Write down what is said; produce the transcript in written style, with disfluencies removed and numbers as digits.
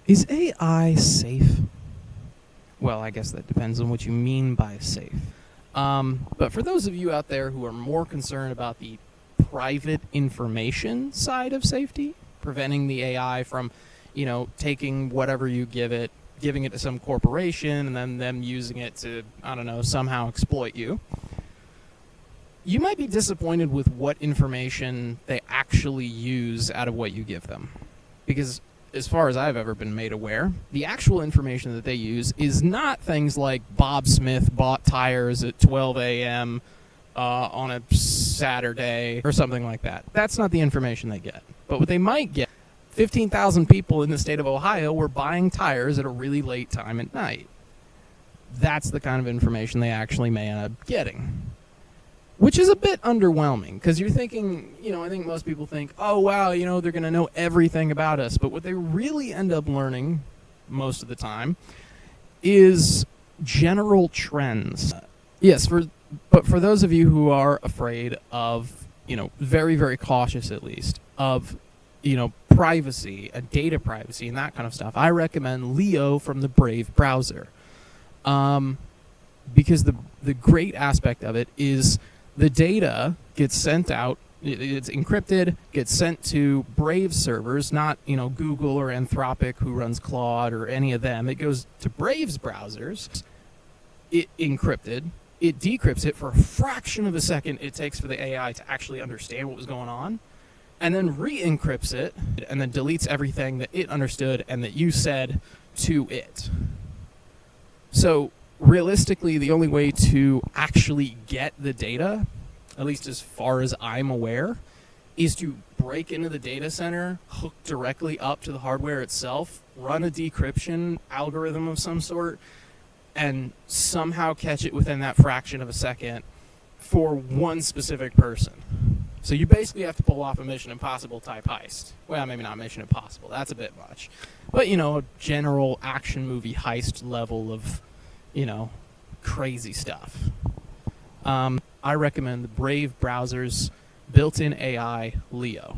Is AI safe? Well, I guess that depends on what you mean by safe. But for those of you out there who are more concerned about the private information side of safety, preventing the AI from, taking whatever you give it, giving it to some corporation, and then them using it to, somehow exploit you, you might be disappointed with what information they actually use out of what you give them. Because as far as I've ever been made aware, the actual information that they use is not things like Bob Smith bought tires at 12 a.m. On a Saturday or something like that. That's not the information they get. But what they might get, 15,000 people in the state of Ohio were buying tires at a really late time at night. That's the kind of information they actually may end up getting. Which is a bit underwhelming, because you're thinking, I think most people think, oh, wow, they're going to know everything about us. But what they really end up learning, most of the time, is general trends. But for those of you who are afraid of, very, very cautious at least, of, privacy, data privacy, and that kind of stuff, I recommend Leo from the Brave browser. Because the great aspect of it is the data gets sent out, it's encrypted, gets sent to Brave servers, not, Google or Anthropic, who runs Claude, or any of them. It goes to Brave's browsers, it encrypted, it decrypts it for a fraction of a second it takes for the AI to actually understand what was going on, and then re-encrypts it, and then deletes everything that it understood and that you said to it. So realistically, the only way to actually get the data, at least as far as I'm aware, is to break into the data center, hook directly up to the hardware itself, run a decryption algorithm of some sort, and somehow catch it within that fraction of a second for one specific person. So you basically have to pull off a Mission Impossible type heist. Well, maybe not Mission Impossible, that's a bit much. But, a general action movie heist level of crazy stuff. I recommend the Brave browser's built-in AI, Leo.